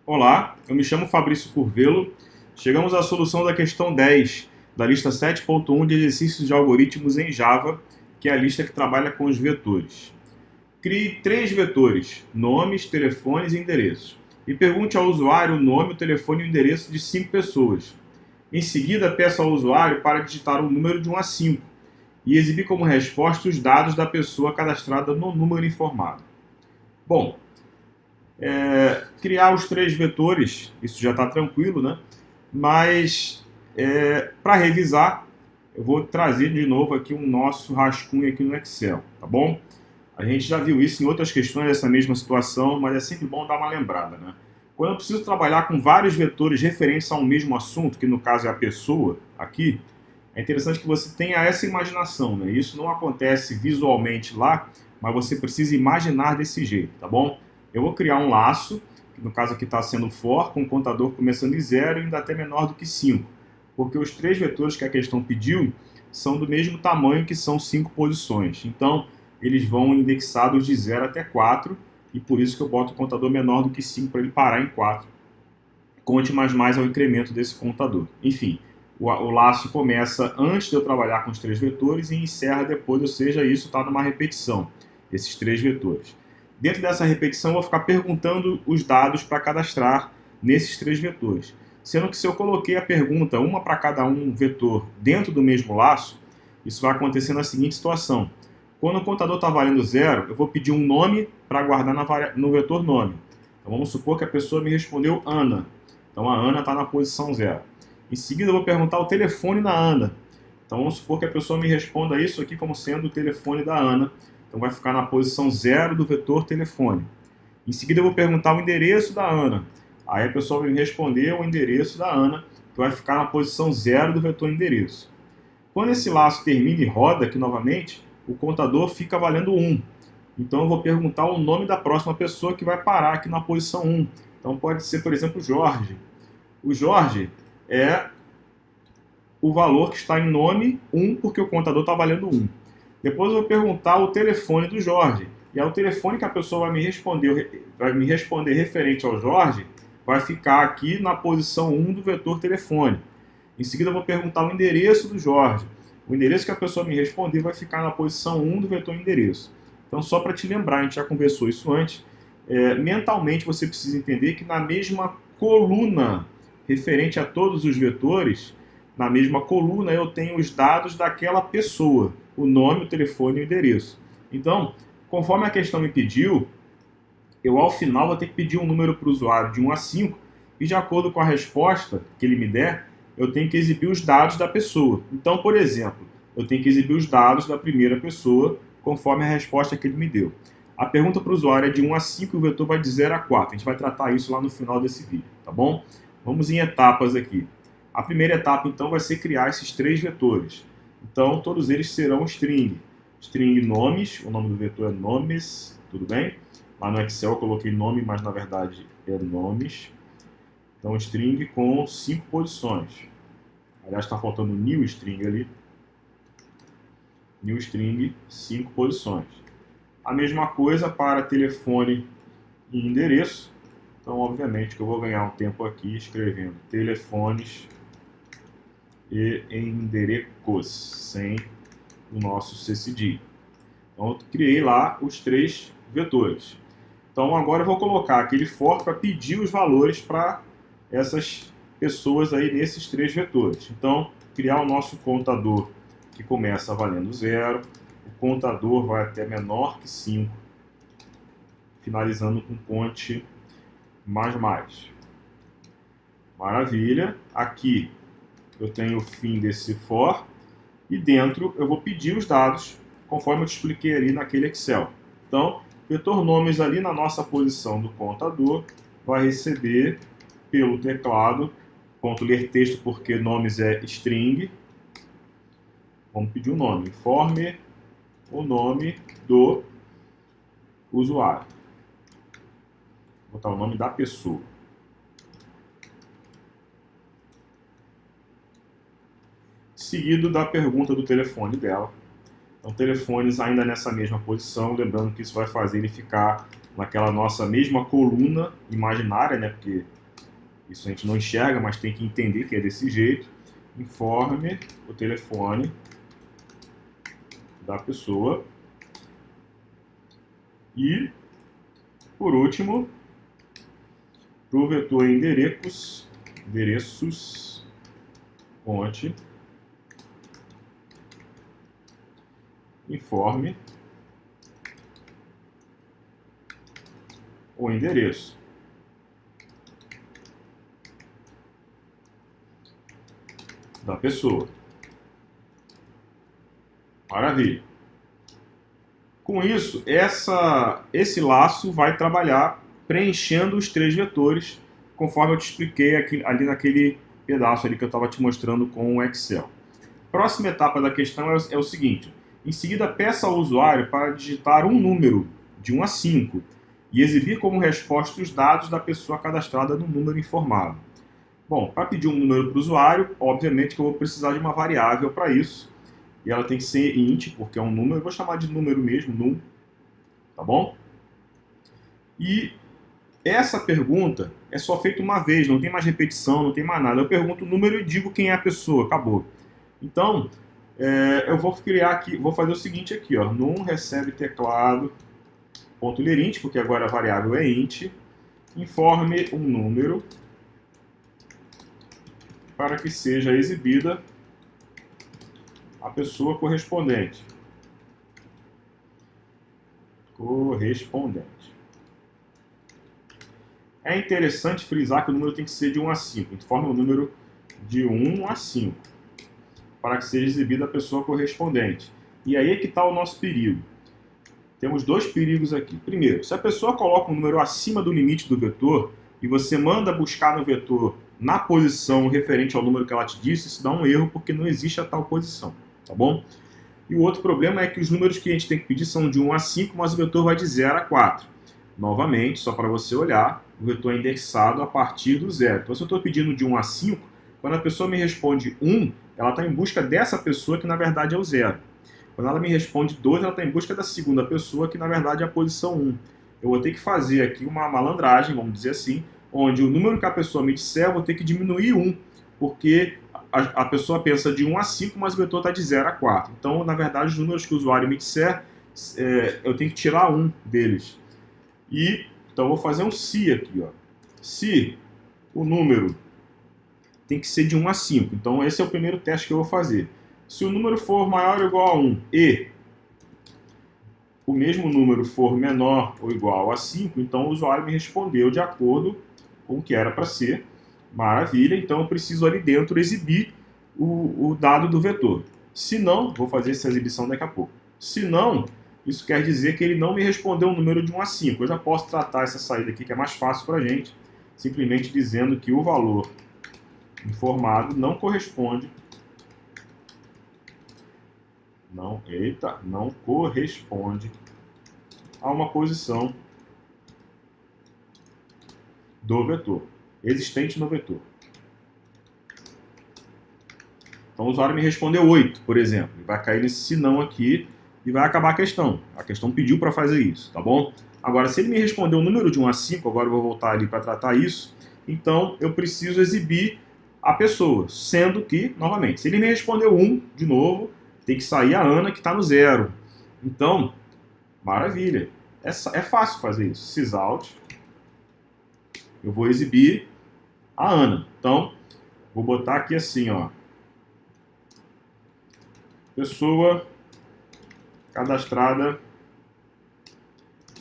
Olá, eu me chamo Fabrício Curvelo. Chegamos à solução da questão 10 da lista 7.1 de exercícios de algoritmos em Java, que é a lista que trabalha com os vetores. Crie 3 vetores, nomes, telefones e endereços, e pergunte ao usuário o nome, o telefone e o endereço de 5 pessoas. Em seguida, peça ao usuário para digitar um número de 1 a 5 e exibir como resposta os dados da pessoa cadastrada no número informado. Bom, criar os 3 vetores, isso já está tranquilo, né? Mas para revisar, eu vou trazer de novo aqui um nosso rascunho aqui no Excel, tá bom? A gente já viu isso em outras questões dessa mesma situação, mas é sempre bom dar uma lembrada, né? Quando eu preciso trabalhar com vários vetores referentes a um mesmo assunto, que no caso é a pessoa, aqui, é interessante que você tenha essa imaginação, né? Isso não acontece visualmente lá, mas você precisa imaginar desse jeito, tá bom? Eu vou criar um laço, que no caso aqui está sendo for, com o contador começando em 0 e ainda até menor do que 5, porque os 3 vetores que a questão pediu são do mesmo tamanho, que são 5 posições. Então, eles vão indexados de 0 até 4, e por isso que eu boto o contador menor do que 5 para ele parar em 4. Conte mais ao incremento desse contador. Enfim, o laço começa antes de eu trabalhar com os 3 vetores e encerra depois, ou seja, isso está numa repetição, esses 3 vetores. Dentro dessa repetição, eu vou ficar perguntando os dados para cadastrar nesses 3 vetores. Sendo que se eu coloquei a pergunta, uma para cada um vetor, dentro do mesmo laço, isso vai acontecer na seguinte situação. Quando o contador está valendo 0, eu vou pedir um nome para guardar no vetor nome. Então vamos supor que a pessoa me respondeu Ana. Então a Ana está na posição 0. Em seguida eu vou perguntar o telefone da Ana. Então vamos supor que a pessoa me responda isso aqui como sendo o telefone da Ana. Então vai ficar na posição 0 do vetor telefone. Em seguida eu vou perguntar o endereço da Ana. Aí a pessoa vai me responder o endereço da Ana, que vai ficar na posição 0 do vetor endereço. Quando esse laço termina e roda aqui novamente, o contador fica valendo 1. Então eu vou perguntar o nome da próxima pessoa que vai parar aqui na posição 1. Então pode ser, por exemplo, Jorge. O Jorge é o valor que está em nome 1, porque o contador está valendo 1. Depois eu vou perguntar o telefone do Jorge. E é o telefone que a pessoa vai me responder referente ao Jorge, vai ficar aqui na posição 1 do vetor telefone. Em seguida eu vou perguntar o endereço do Jorge. O endereço que a pessoa me responder vai ficar na posição 1 do vetor endereço. Então, só para te lembrar, a gente já conversou isso antes, mentalmente você precisa entender que na mesma coluna referente a todos os vetores, na mesma coluna eu tenho os dados daquela pessoa, o nome, o telefone e o endereço. Então, conforme a questão me pediu, eu ao final vou ter que pedir um número para o usuário de 1 a 5, e de acordo com a resposta que ele me der, eu tenho que exibir os dados da pessoa. Então, por exemplo, eu tenho que exibir os dados da primeira pessoa, conforme a resposta que ele me deu. A pergunta para o usuário é de 1 a 5 e o vetor vai de 0 a 4. A gente vai tratar isso lá no final desse vídeo, tá bom? Vamos em etapas aqui. A primeira etapa, então, vai ser criar esses 3 vetores. Então, todos eles serão string. String nomes, o nome do vetor é nomes, tudo bem? Lá no Excel eu coloquei nome, mas na verdade é nomes. Então, string com 5 posições. Aliás, está faltando new string ali. New string, 5 posições. A mesma coisa para telefone e endereço. Então, obviamente, que eu vou ganhar um tempo aqui escrevendo telefones e endereços, sem o nosso ccd. Então, eu criei lá os 3 vetores. Então, agora eu vou colocar aquele for para pedir os valores para essas pessoas aí nesses 3 vetores. Então, criar o nosso contador que começa valendo 0, o contador vai até menor que 5, finalizando com ponte mais. Maravilha. Aqui eu tenho o fim desse for e dentro eu vou pedir os dados conforme eu te expliquei ali naquele Excel. Então, vetor nomes ali na nossa posição do contador vai receber pelo teclado, ponto ler texto porque nomes é string. Vamos pedir o nome, informe o nome do usuário. Vou botar o nome da pessoa. Seguido da pergunta do telefone dela. Então, telefones ainda nessa mesma posição, lembrando que isso vai fazer ele ficar naquela nossa mesma coluna imaginária, né? Porque isso a gente não enxerga, mas tem que entender que é desse jeito. Informe o telefone da pessoa. E, por último, para o vetor endereços, fonte, informe o endereço. Da pessoa. Maravilha. Com isso, esse laço vai trabalhar preenchendo os 3 vetores, conforme eu te expliquei aqui, ali naquele pedaço ali que eu estava te mostrando com o Excel. Próxima etapa da questão é o seguinte: em seguida, peça ao usuário para digitar um número de 1 a 5 e exibir como resposta os dados da pessoa cadastrada no número informado. Bom, para pedir um número para o usuário, obviamente que eu vou precisar de uma variável para isso. E ela tem que ser int, porque é um número. Eu vou chamar de número mesmo, num. Tá bom? E essa pergunta é só feita uma vez, não tem mais repetição, não tem mais nada. Eu pergunto o número e digo quem é a pessoa, acabou. Então, eu vou criar aqui, vou fazer o seguinte aqui, ó. Num recebe teclado, ponto ler int, porque agora a variável é int. Informe um número para que seja exibida a pessoa correspondente. É interessante frisar que o número tem que ser de 1 a 5. Informe o número de 1 a 5 para que seja exibida a pessoa correspondente. E aí é que está o nosso perigo. Temos 2 perigos aqui. Primeiro, se a pessoa coloca um número acima do limite do vetor e você manda buscar no vetor na posição referente ao número que ela te disse, isso dá um erro porque não existe a tal posição, tá bom? E o outro problema é que os números que a gente tem que pedir são de 1 a 5, mas o vetor vai de 0 a 4. Novamente, só para você olhar, o vetor é indexado a partir do 0. Então, se eu estou pedindo de 1 a 5, quando a pessoa me responde 1, ela está em busca dessa pessoa que na verdade é o 0. Quando ela me responde 2, ela está em busca da segunda pessoa que na verdade é a posição 1. Eu vou ter que fazer aqui uma malandragem, vamos dizer assim, onde o número que a pessoa me disser, eu vou ter que diminuir 1, porque a pessoa pensa de 1 a 5, mas o vetor está de 0 a 4. Então, na verdade, os números que o usuário me disser, eu tenho que tirar 1 deles. Então, eu vou fazer um se aqui. Ó. Se o número tem que ser de 1 a 5. Então, esse é o primeiro teste que eu vou fazer. Se o número for maior ou igual a 1 e o mesmo número for menor ou igual a 5, então o usuário me respondeu de acordo com o que era para ser. Maravilha, então eu preciso ali dentro exibir o dado do vetor. Se não, vou fazer essa exibição daqui a pouco. Se não, isso quer dizer que ele não me respondeu um número de 1 a 5. Eu já posso tratar essa saída aqui, que é mais fácil para a gente, simplesmente dizendo que o valor informado não corresponde, não corresponde a uma posição do vetor, existente no vetor. Então o usuário me respondeu 8, por exemplo. Ele vai cair nesse se não aqui e vai acabar a questão. A questão pediu para fazer isso, tá bom? Agora, se ele me respondeu um número de 1 a 5, agora eu vou voltar ali para tratar isso, então eu preciso exibir a pessoa, sendo que, novamente, se ele me respondeu 1, de novo, tem que sair a Ana, que está no 0. Então, maravilha. É fácil fazer isso. Sysout. Eu vou exibir a Ana. Então, vou botar aqui assim, ó. Pessoa cadastrada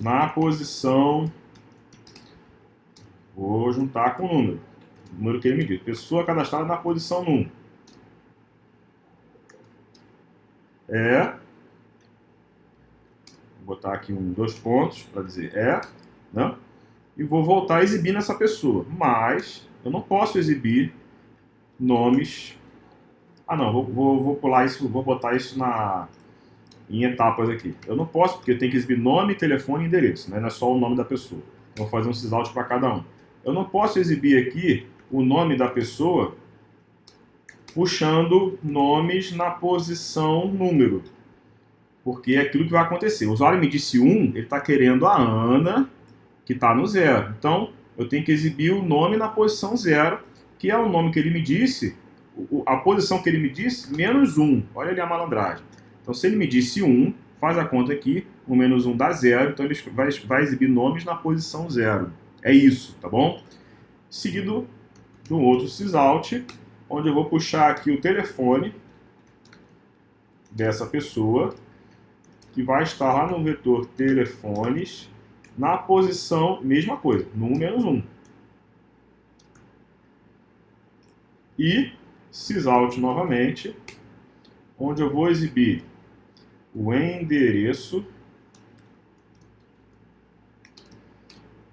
na posição... Vou juntar com o número. O número que ele me disse. Pessoa cadastrada na posição 1. Vou botar aqui 2 pontos para dizer né? E vou voltar a exibir nessa pessoa. Mas eu não posso exibir nomes. Não, vou pular isso, vou botar isso em etapas aqui. Eu não posso, porque eu tenho que exibir nome, telefone e endereço, né? Não é só o nome da pessoa. Vou fazer um sysout para cada um. Eu não posso exibir aqui o nome da pessoa puxando nomes na posição número. Porque é aquilo que vai acontecer. O usuário me disse 1, ele está querendo a Ana que está no 0. Então, eu tenho que exibir o nome na posição 0, que é o nome que ele me disse, a posição que ele me disse, menos 1. Olha ali a malandragem. Então, se ele me disse 1, faz a conta aqui, o menos 1 dá 0, então ele vai exibir nomes na posição 0. É isso, tá bom? Seguido do outro sysout, onde eu vou puxar aqui o telefone dessa pessoa, que vai estar lá no vetor telefones, na posição, mesma coisa, no 1 menos 1. E sysout novamente, onde eu vou exibir o endereço,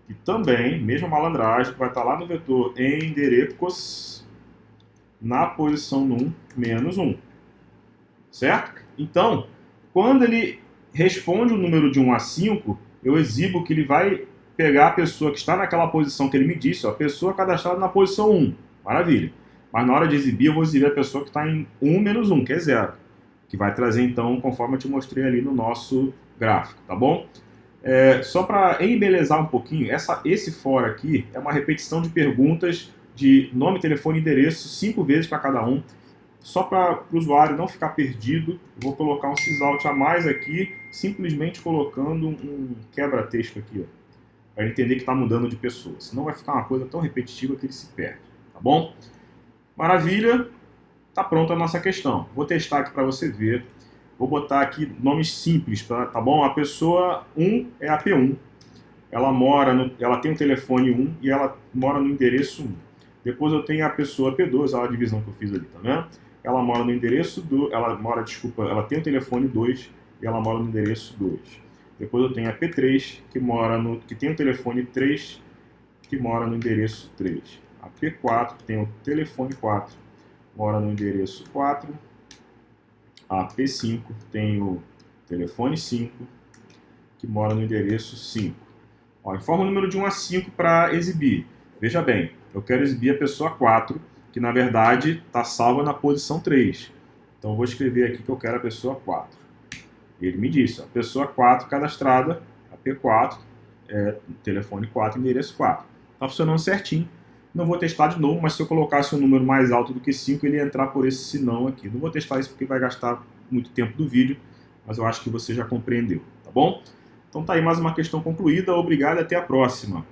e também, mesma malandragem, vai estar lá no vetor enderecos, na posição 1 menos 1. Certo? Então, quando ele responde o número de 1 a 5, eu exibo que ele vai pegar a pessoa que está naquela posição que ele me disse, ó, a pessoa cadastrada na posição 1. Maravilha. Mas na hora de exibir, eu vou exibir a pessoa que está em 1 menos 1, que é 0. Que vai trazer, então, conforme eu te mostrei ali no nosso gráfico, tá bom? Só para embelezar um pouquinho, esse for aqui é uma repetição de perguntas de nome, telefone e endereço 5 vezes para cada um. Só para o usuário não ficar perdido, eu vou colocar um sysout a mais aqui, simplesmente colocando um quebra-texto aqui, para entender que está mudando de pessoa. Senão vai ficar uma coisa tão repetitiva que ele se perde, tá bom? Maravilha, está pronta a nossa questão. Vou testar aqui para você ver. Vou botar aqui nomes simples, tá bom? A pessoa 1 é a P1. Ela tem um telefone 1 e ela mora no endereço 1. Depois eu tenho a pessoa P2, olha a divisão que eu fiz ali, tá vendo? Ela mora no endereço ela tem o telefone 2 e ela mora no endereço 2. Depois eu tenho a P3, que tem o telefone 3, que mora no endereço 3. A P4 tem o telefone 4, mora no endereço 4. A P5 tem o telefone 5, que mora no endereço 5. Ó, informa o número de 1 a 5 para exibir. Veja bem, eu quero exibir a pessoa 4, que na verdade está salva na posição 3. Então eu vou escrever aqui que eu quero a pessoa 4. Ele me disse, a pessoa 4 cadastrada, a P4, telefone 4, endereço 4. Está funcionando certinho. Não vou testar de novo, mas se eu colocasse um número mais alto do que 5, ele ia entrar por esse sinão aqui. Não vou testar isso porque vai gastar muito tempo do vídeo, mas eu acho que você já compreendeu, tá bom? Então tá aí mais uma questão concluída. Obrigado e até a próxima.